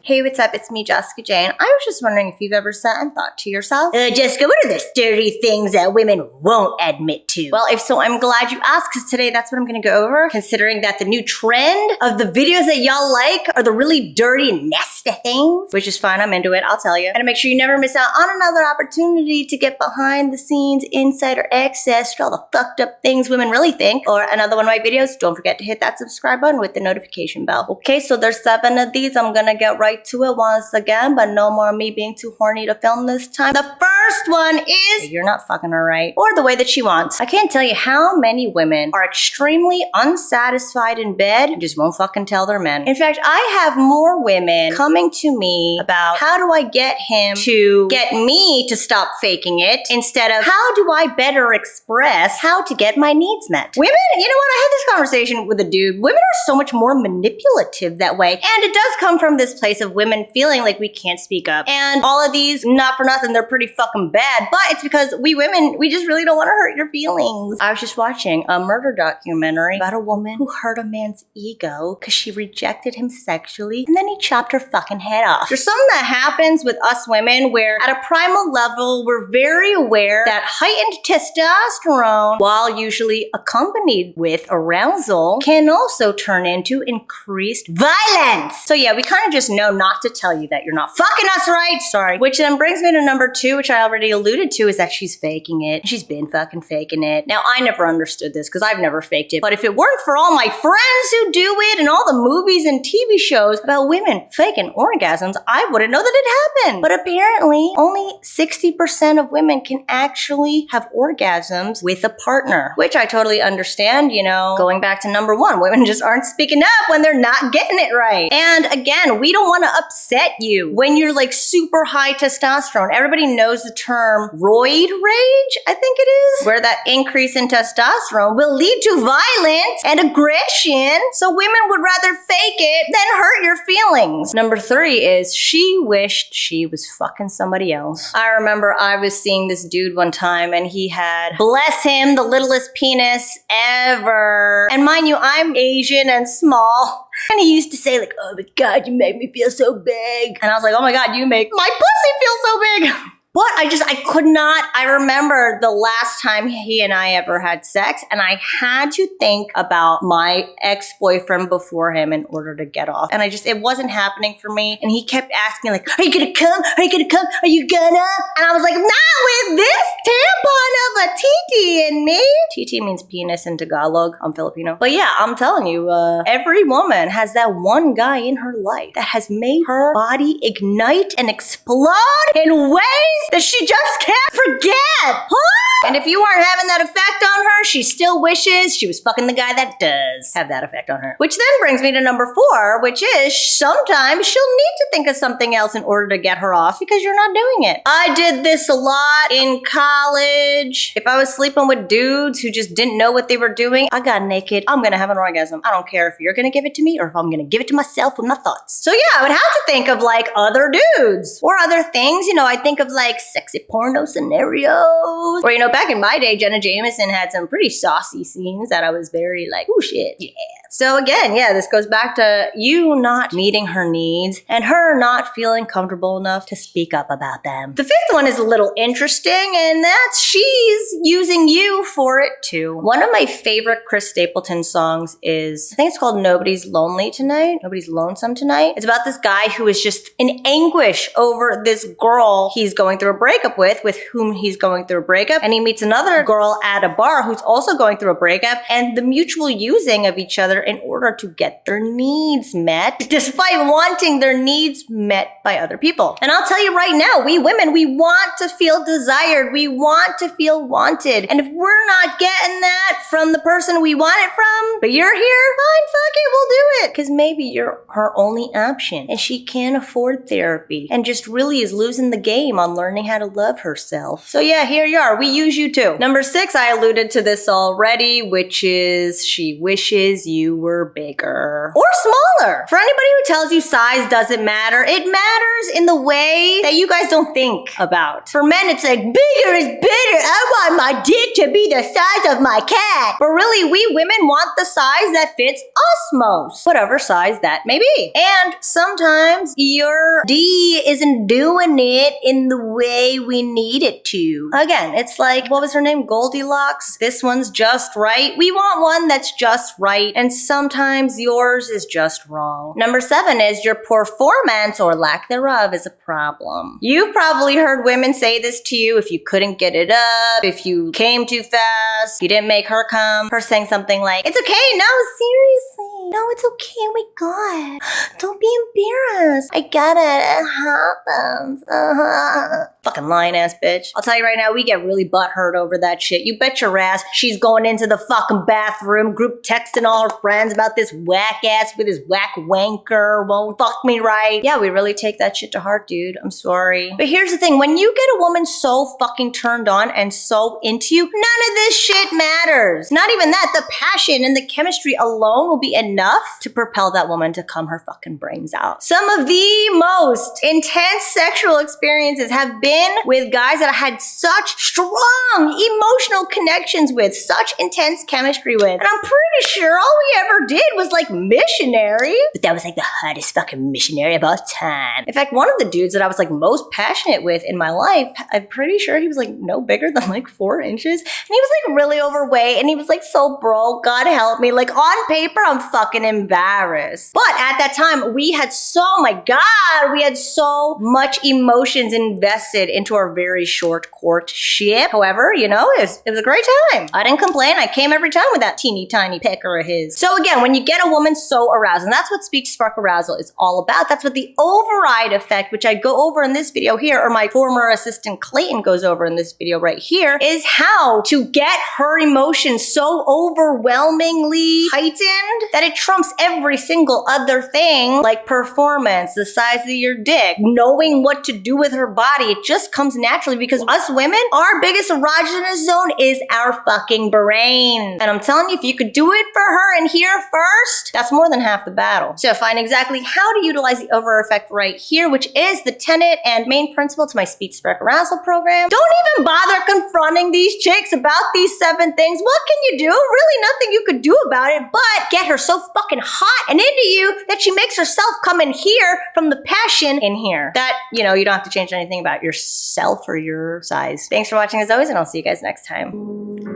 Hey, what's up? It's me, Jessica Jane. I was just wondering if you've ever sat and thought to yourself, Jessica, what are the dirty things that women won't admit to? Well, if so, I'm glad you asked, because today that's what I'm going to go over, considering that the new trend of the videos that y'all like are the really dirty, nasty things, which is fine. I'm into it. I'll tell you. And to make sure you never miss out on another opportunity to get behind the scenes, insider access to all the fucked up things women really think, or another one of my videos, don't forget to hit that subscribe button with the notification bell. Okay, so there's 7 of these. I'm going to get right to it once again, but no more me being too horny to film this time. The first one is, you're not fucking her right, or the way that she wants. I can't tell you how many women are extremely unsatisfied in bed and just won't fucking tell their men. In fact, I have more women coming to me about how do I get him to get me to stop faking it, instead of how do I better express how to get my needs met. Women, you know what? I had this conversation with a dude. Women are so much more manipulative that way, and it does come from this place of women feeling like we can't speak up. And all of these, not for nothing, they're pretty fucking bad, but it's because we women, we just really don't want to hurt your feelings. I was just watching a murder documentary about a woman who hurt a man's ego because she rejected him sexually, and then he chopped her fucking head off. There's something that happens with us women where at a primal level, we're very aware that heightened testosterone, while usually accompanied with arousal, can also turn into increased violence. So yeah, we kind of just know not to tell you that you're not fucking us right. Sorry. Which then brings me to number 2, which I already alluded to, is that she's faking it. She's been fucking faking it. Now, I never understood this because I've never faked it, but if it weren't for all my friends who do it and all the movies and TV shows about women faking orgasms, I wouldn't know that it happened. But apparently, only 60% of women can actually have orgasms with a partner, which I totally understand. You know, going back to number 1, women just aren't speaking up when they're not getting it right. And again, we don't want to upset you when you're like super high testosterone. Everybody knows the term roid rage, I think it is, where that increase in testosterone will lead to violence and aggression. So women would rather fake it than hurt your feelings. Number 3 is she wished she was fucking somebody else. I remember I was seeing this dude one time and he had, bless him, the littlest penis ever. And mind you, I'm Asian and small. And he used to say like, oh my God, you make me feel so big. And I was like, oh my God, you make my pussy feel so big. But I could not, I remember the last time he and I ever had sex, and I had to think about my ex-boyfriend before him in order to get off. And it wasn't happening for me. And he kept asking like, are you gonna come? Are you gonna come? Are you gonna? And I was like, not with this tampon of a TT in me. TT means penis in Tagalog. I'm Filipino. But yeah, I'm telling you, every woman has that one guy in her life that has made her body ignite and explode in ways that she just can't forget. Huh? And if you aren't having that effect on her, she still wishes she was fucking the guy that does have that effect on her. Which then brings me to number 4, which is sometimes she'll need to think of something else in order to get her off because you're not doing it. I did this a lot in college. If I was sleeping with dudes who just didn't know what they were doing, I got naked, I'm gonna have an orgasm. I don't care if you're gonna give it to me or if I'm gonna give it to myself with my thoughts. So yeah, I would have to think of like other dudes or other things. You know, I think of like sexy porno scenarios. Or, you know, back in my day, Jenna Jameson had some pretty saucy scenes that I was very like, oh shit, yeah. So again, yeah, this goes back to you not meeting her needs and her not feeling comfortable enough to speak up about them. The 5th one is a little interesting, and that's she's using you for it too. One of my favorite Chris Stapleton songs is, I think it's called Nobody's Lonely Tonight. Nobody's Lonesome Tonight. It's about this guy who is just in anguish over this girl he's going through a breakup with whom he's going through a breakup, and he meets another girl at a bar who's also going through a breakup, and the mutual using of each other in order to get their needs met, despite wanting their needs met by other people. And I'll tell you right now, we women, we want to feel desired. We want to feel wanted. And if we're not getting that from the person we want it from, but you're here, fine, fuck it, we'll do it. Because maybe you're her only option and she can't afford therapy and just really is losing the game on learning how to love herself. So yeah, here you are. We use you too. Number 6, I alluded to this already, which is she wishes you you were bigger or smaller. For anybody who tells you size doesn't matter, it matters in the way that you guys don't think about. For men, it's like, bigger is better. I want my dick to be the size of my cat. But really, we women want the size that fits us most, whatever size that may be. And sometimes your D isn't doing it in the way we need it to. Again, it's like, what was her name? Goldilocks? This one's just right. We want one that's just right, and sometimes yours is just wrong. Number 7 is your performance or lack thereof is a problem. You've probably heard women say this to you if you couldn't get it up, if you came too fast, you didn't make her come. Her saying something like, it's okay, no, seriously. No, it's okay, oh my god. Don't be embarrassed. I get it happens. Fucking lying ass bitch. I'll tell you right now, we get really butthurt over that shit. You bet your ass she's going into the fucking bathroom, group texting all her friends about this whack ass with his whack wanker, won't fuck me right. Yeah, we really take that shit to heart, dude. I'm sorry. But here's the thing, when you get a woman so fucking turned on and so into you, none of this shit matters. Not even that, the passion and the chemistry alone will be enough to propel that woman to come her fucking brains out. Some of the most intense sexual experiences have been with guys that I had such strong emotional connections with, such intense chemistry with. And I'm pretty sure all we ever did was like missionary. But that was like the hottest fucking missionary of all time. In fact, one of the dudes that I was like most passionate with in my life, I'm pretty sure he was like no bigger than like 4 inches. And he was like really overweight and he was like so broke, God help me. Like on paper, I'm fucking embarrassed. But at that time, we had we had so much emotions invested into our very short courtship. However, you know, it was a great time. I didn't complain. I came every time with that teeny tiny pecker of his. So again, when you get a woman so aroused, and that's what speech spark arousal is all about. That's what the override effect, which I go over in this video here, or my former assistant Clayton goes over in this video right here, is how to get her emotions so overwhelmingly heightened that it trumps every single other thing, like performance, the size of your dick, knowing what to do with her body. It just comes naturally because us women, our biggest erogenous zone is our fucking brain. And I'm telling you, if you could do it for her and here first, that's more than half the battle. So find exactly how to utilize the over effect right here, which is the tenet and main principle to my speech spark arousal program. Don't even bother confronting these chicks about these 7 things. What can you do? Really nothing you could do about it, but get her so fucking hot and into you that she makes herself come in here from the passion in here. That, you know, you don't have to change anything about yourself or your size. Thanks for watching as always, and I'll see you guys next time.